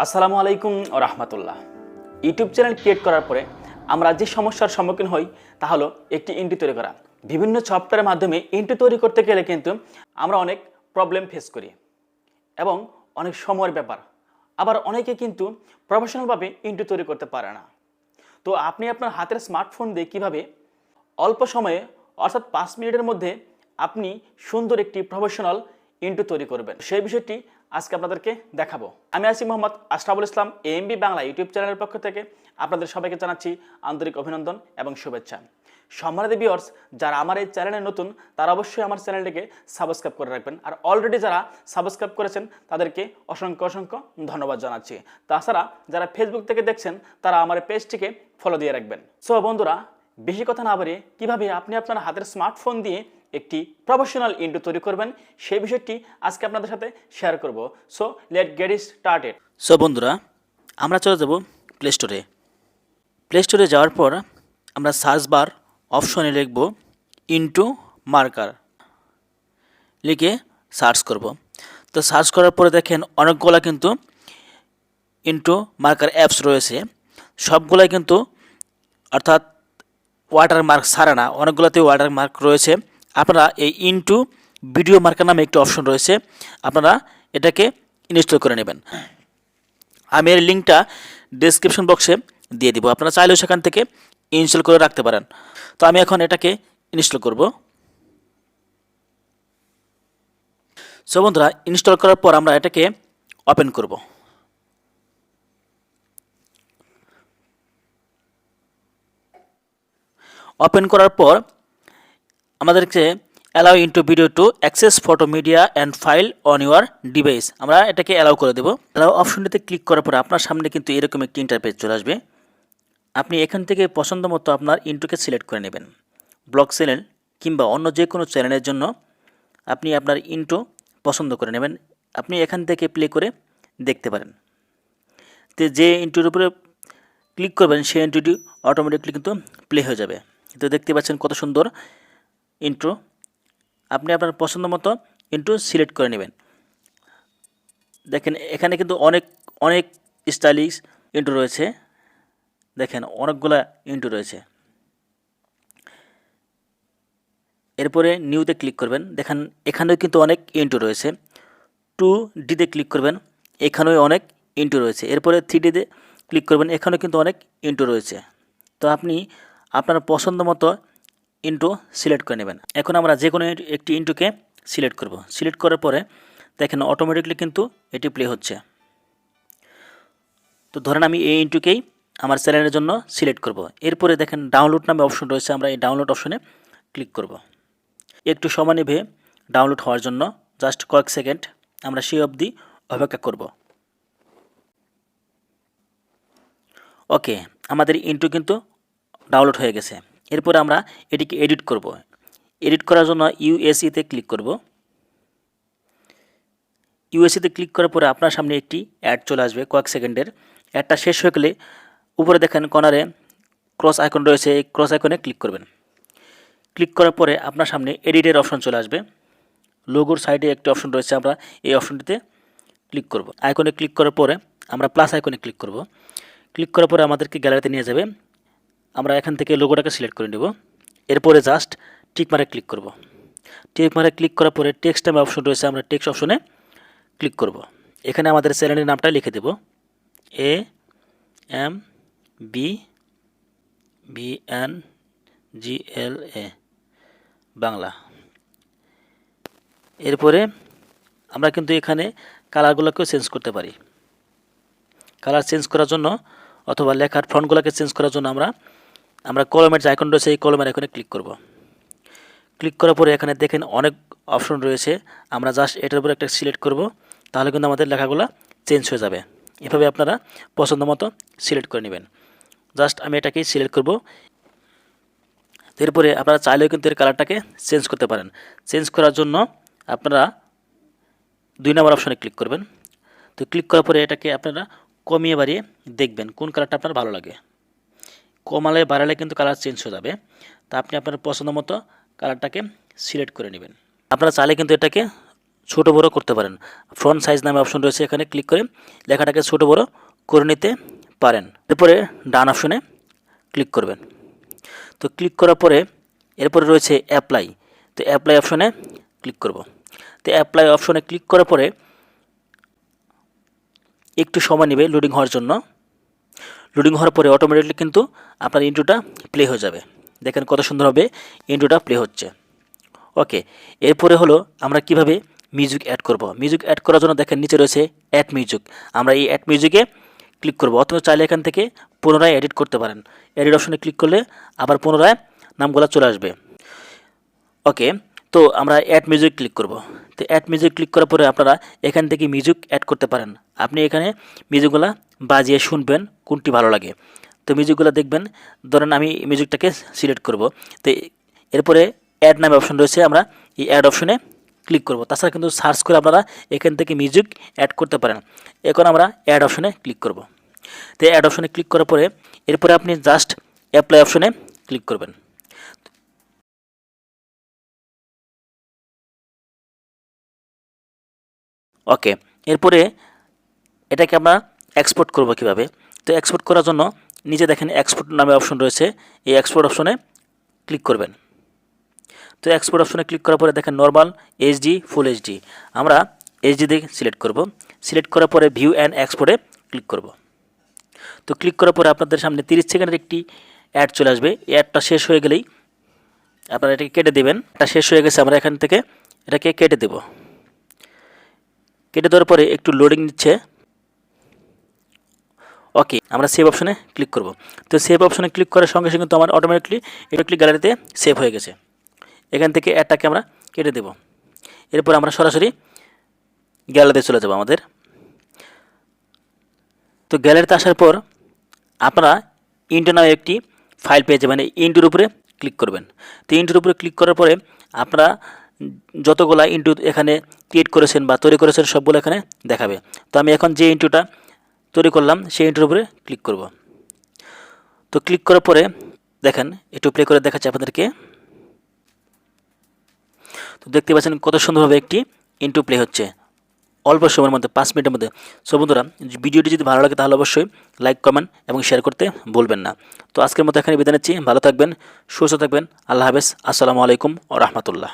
আসসালামু আলাইকুম ওয়া রাহমাতুল্লাহ। ইউটিউব চ্যানেল ক্রিয়েট করার পরে আমরা যে সমস্যার সম্মুখীন হই তা হলো একটি ইন্ট্রো তৈরি করা। বিভিন্ন সফটওয়্যারের মাধ্যমে ইন্ট্রো তৈরি করতে গেলে কিন্তু আমরা অনেক প্রবলেম ফেস করি এবং অনেক সময়ের ব্যাপার। আবার অনেকে কিন্তু প্রফেশনালভাবে ইন্ট্রো তৈরি করতে পারে না। তো আপনি আপনার হাতের স্মার্টফোন দিয়ে কীভাবে অল্প সময়ে অর্থাৎ 5 মিনিটের মধ্যে আপনি সুন্দর একটি প্রফেশনাল ইন্ট্রো তৈরি করবেন, সেই বিষয়টি আজকে আপনাদেরকে দেখাবো। আমি আছি মোহাম্মদ আশরাফুল ইসলাম, A.M.B বাংলা ইউটিউব চ্যানেলের পক্ষ থেকে আপনাদের সবাইকে জানাচ্ছি আন্তরিক অভিনন্দন এবং শুভেচ্ছা। সম্মানিত ভিউয়ার্স, যারা আমার এই চ্যানেলে নতুন তারা অবশ্যই আমার চ্যানেলটিকে সাবস্ক্রাইব করে রাখবেন, আর অলরেডি যারা সাবস্ক্রাইব করেছেন তাদেরকে অসংখ্য অসংখ্য ধন্যবাদ জানাচ্ছি। তাছাড়া যারা ফেসবুক থেকে দেখছেন তারা আমার পেজটিকে ফলো দিয়ে রাখবেন। সো বন্ধুরা, বেশি কথা না বাড়িয়ে কীভাবে আপনি আপনার হাতের স্মার্টফোন দিয়ে একটি প্রফেশনাল ইন্ট্রো তৈরি করবেন সেই বিষয়টি আজকে আপনাদের সাথে শেয়ার করব। So late get it started. So বন্ধুরা, আমরা চলে যাব প্লে স্টোরে। প্লে স্টোরে যাওয়ার পর আমরা সার্চ বার অপশনে লিখব ইন্ট্রো মার্কার, লিখে সার্চ করব। তো সার্চ করার পরে দেখেন অনেকগুলা কিন্তু ইন্ট্রো মার্কার অ্যাপস রয়েছে। সবগুলাই কিন্তু অর্থাৎ ওয়াটারমার্ক ছাড়া না, অনেকগুলোতে ওয়াটারমার্ক রয়েছে। আপনারা এই ইন্ট্রো ভিডিও মার্কার নামে একটি অপশন রয়েছে, আপনারা এটাকে ইনস্টল করে নেবেন। আমি এর লিঙ্কটা ডেসক্রিপশন বক্সে দিয়ে দিব, আপনারা চাইলেও সেখান থেকে ইনস্টল করে রাখতে পারেন। তো আমি এখন এটাকে ইনস্টল করব। সো বন্ধুরা, ইনস্টল করার পর আমরা এটাকে ওপেন করব। ওপেন করার পর আমাদেরকে allow into video to access photo media and file on your device, আমরা এটাকে অ্যালাউ করে দেব। অ্যালাউ অপশনটিতে ক্লিক করার পর আপনার সামনে কিন্তু এরকম একটি ইন্টারফেস চলে আসবে। আপনি এখান থেকে পছন্দ মতো আপনার ইন্ট্রোকে সিলেক্ট করে নেবেন। ব্লগ চ্যানেল কিংবা অন্য যে কোনো চ্যানেলের জন্য আপনি আপনার ইন্ট্রো পছন্দ করে নেবেন। আপনি এখান থেকে প্লে করে দেখতে পারেন। তো যে ইন্ট্রোর উপরে ক্লিক করবেন সেই ইন্ট্রোটি অটোমেটিকলি কিন্তু প্লে হয়ে যাবে। তো দেখতে পাচ্ছেন কত সুন্দর ইন্ট্রো। আপনি আপনার পছন্দ মতো ইন্ট্রো সিলেক্ট করে নেবেন। দেখেন এখানে কিন্তু অনেক অনেক স্টাইলিশ ইন্ট্রো রয়েছে। দেখেন অনেকগুলা ইন্ট্রো রয়েছে। এরপরে নিউতে ক্লিক করবেন, দেখেন এখানেও কিন্তু অনেক ইন্ট্রো রয়েছে। 2Dতে ক্লিক করবেন, এখানেও অনেক ইন্ট্রো রয়েছে। এরপরে 3Dতে ক্লিক করবেন, এখানেও কিন্তু অনেক ইন্ট্রো রয়েছে। তো আপনি আপনার পছন্দ মতো ইন্ট্রো সিলেক্ট করে নেবেন। এখন আমরা যে কোনো একটি ইন্ট্রোকে সিলেক্ট করব। সিলেক্ট করার পরে দেখেন অটোমেটিকলি কিন্তু এটি প্লে হচ্ছে। তো ধরেন আমি এই ইন্ট্রোকেই আমার চ্যানেলের জন্য সিলেক্ট করব। এরপরে দেখেন ডাউনলোড নামে অপশন রয়েছে, আমরা এই ডাউনলোড অপশনে ক্লিক করব। একটু সময় নেবে ডাউনলোড হওয়ার জন্য, জাস্ট কয়েক সেকেন্ড আমরা সেই অবধি অপেক্ষা করব। ওকে, আমাদের ইন্ট্রো কিন্তু ডাউনলোড হয়ে গেছে। এরপরে আমরা এটিকে এডিট করব। এডিট করার জন্য ইউএসইতে ক্লিক করব। ইউএসইতে ক্লিক করার পরে আপনার সামনে একটি অ্যাড চলে আসবে কয়েক সেকেন্ডের। অ্যাডটা শেষ হয়ে গেলে উপরে দেখেন কর্নারে ক্রস আইকন রয়েছে, এই ক্রস আইকনে ক্লিক করবেন। ক্লিক করার পরে আপনার সামনে এডিটের অপশন চলে আসবে। লোগোর সাইডে একটি অপশন রয়েছে, আমরা এই অপশনটিতে ক্লিক করব। আইকনে ক্লিক করার পরে আমরা প্লাস আইকনে ক্লিক করব। ক্লিক করার পরে আমাদেরকে গ্যালারিতে নিয়ে যাবে। আমরা এখান থেকে লোগোটাকে সিলেক্ট করে নেব। এরপরে জাস্ট টিকমারে ক্লিক করব। টিকমারে ক্লিক করার পরে টেক্সট নামে অপশন রয়েছে, আমরা টেক্সট অপশনে ক্লিক করব। এখানে আমাদের চ্যানেলের নামটা লিখে দেব, A.M.B BNGLA বাংলা। এরপরে আমরা কিন্তু এখানে কালারগুলোকেও চেঞ্জ করতে পারি। কালার চেঞ্জ করার জন্য অথবা লেখার ফন্টগুলোকে চেঞ্জ করার জন্য আমরা কলমের যে আইকন রয়েছে এই কলমের আইকনে ক্লিক করব। ক্লিক করার পরে এখানে দেখেন অনেক অপশন রয়েছে, আমরা জাস্ট এটার উপর একটা সিলেক্ট করব, তাহলে কিন্তু আমাদের লেখাগুলো চেঞ্জ হয়ে যাবে। এভাবে আপনারা পছন্দ মতো সিলেক্ট করে নেবেন। জাস্ট আমি এটাকেই সিলেক্ট করব। এরপরে আপনারা চাইলেও কিন্তু এর কালারটাকে চেঞ্জ করতে পারেন। চেঞ্জ করার জন্য আপনারা 2 নম্বর অপশনে ক্লিক করবেন। তো ক্লিক করার পরে এটাকে আপনারা কমিয়ে বাড়িয়ে দেখবেন কোন কালারটা আপনার ভালো লাগে। কমালে বাড়ালে কিন্তু কালার চেঞ্জ হয়ে যাবে। তা আপনি আপনার পছন্দ মতো কালারটাকে সিলেক্ট করে নেবেন। আপনারা চাইলে কিন্তু এটাকে ছোট বড় করতে পারেন। ফন্ট সাইজ নামে অপশন রয়েছে, এখানে ক্লিক করে লেখাটাকে ছোট বড় করে নিতে পারেন। এরপরে ডান অপশনে ক্লিক করবেন। তো ক্লিক করার পরে এরপরে রয়েছে অ্যাপ্লাই। তো অ্যাপ্লাই অপশনে ক্লিক করব। তো অ্যাপ্লাই অপশনে ক্লিক করার পরে একটু সময় নেবে লোডিং হওয়ার জন্য। লোডিং হওয়ার পরে অটোমেটিকলি কিন্তু আপনার ইন্ট্রোটা প্লে হয়ে যাবে। দেখেন কত সুন্দরভাবে ইন্ট্রোটা প্লে হচ্ছে। ওকে, এরপরে হলো আমরা কিভাবে মিউজিক অ্যাড করব। মিউজিক অ্যাড করার জন্য দেখেন নিচে রয়েছে অ্যাড মিউজিক। আমরা এই অ্যাড মিউজিকে ক্লিক করব। অথবা চাইলে এখান থেকে পুনরায় এডিট করতে পারেন। এডিট অপশনে ক্লিক করলে আবার পুনরায় নামগুলো চলে আসবে। ওকে, তো আমরা অ্যাড মিউজিক ক্লিক করব। তো অ্যাড মিউজিক ক্লিক করার পরে আপনারা এখান থেকে মিউজিক অ্যাড করতে পারেন। আপনি এখানে মিউজিকগুলো বাজিয়ে শুনবেন কোনটি ভালো লাগে। তো মিউজিকগুলো দেখবেন, ধরেন আমি মিউজিকটাকে সিলেক্ট করব। তো এরপরে অ্যাড নামে অপশন রয়েছে, আমরা এই অ্যাড অপশনে ক্লিক করব। তাছাড়া কিন্তু সার্চ করে আপনারা এখান থেকে মিউজিক অ্যাড করতে পারেন। এখন আমরা অ্যাড অপশনে ক্লিক করব। তো অ্যাড অপশনে ক্লিক করার পরে এরপরে আপনি জাস্ট অ্যাপ্লাই অপশনে ক্লিক করবেন। ওকে, এরপরে এটাকে আমরা এক্সপোর্ট করব কিভাবে। তো এক্সপোর্ট করার জন্য নিচে দেখেন এক্সপোর্ট নামে অপশন রয়েছে, এই এক্সপোর্ট অপশনে ক্লিক করবেন। তো এক্সপোর্ট অপশনে ক্লিক করার পরে দেখেন নর্মাল, এইচডি, ফুল এইচডি। আমরা এইচডি দিয়ে সিলেক্ট করব। সিলেক্ট করার পরে ভিউ অ্যান্ড এক্সপোর্টে ক্লিক করব। তো ক্লিক করার পরে আপনাদের সামনে 30 সেকেন্ডের একটি অ্যাড চলে আসবে। এই অ্যাডটা শেষ হয়ে গেলেই আপনারা এটাকে কেটে দেবেন। এটা শেষ হয়ে গেছে, আমরা এখান থেকে এটাকে কেটে দেব। কেটে দেওয়ার পরে একটু লোডিং নিচ্ছে। ওকে, আমরা সেভ অপশনে ক্লিক করব। তো সেভ অপশনে ক্লিক করার সঙ্গে সঙ্গে কিন্তু আমার অটোমেটিকলি গ্যালারিতে সেভ হয়ে গেছে। এখান থেকে অ্যাডটাকে আমরা কেটে দেব। এরপর আমরা সরাসরি গ্যালারিতে চলে যাব আমাদের। তো গ্যালারিতে আসার পর আপনারা ইন্ট্রো নামে একটি ফাইল পেয়ে যাবেন। ইন্ট্রোর উপরে ক্লিক করবেন। তো ইন্ট্রোর উপরে ক্লিক করার পরে আপনারা যতগুলা ইন্ট্রো এখানে ক্রিয়েট করেছেন বা তৈরি করেছেন সবগুলো এখানে দেখাবে। তো আমি এখন যে ইন্ট্রোটা তৈরি করলাম সেই ইন্ট্রোর উপরে ক্লিক করব। তো ক্লিক করার পরে দেখেন একটু প্লে করে দেখাচ্ছি আপনাদেরকে। তো দেখতে পাচ্ছেন কত সুন্দরভাবে একটি ইন্ট্রো প্লে হচ্ছে অল্প সময়ের মধ্যে, 5 মিনিটের মধ্যে। সো বন্ধুরা, ভিডিওটি যদি ভালো লাগে তাহলে অবশ্যই লাইক, কমেন্ট এবং শেয়ার করতে ভুলবেন না। তো আজকের মতো এখানে বিদায় নিচ্ছি। ভালো থাকবেন, সুস্থ থাকবেন। আল্লাহ হাফেজ। আসসালামু আলাইকুম ওয়া রাহমাতুল্লাহ।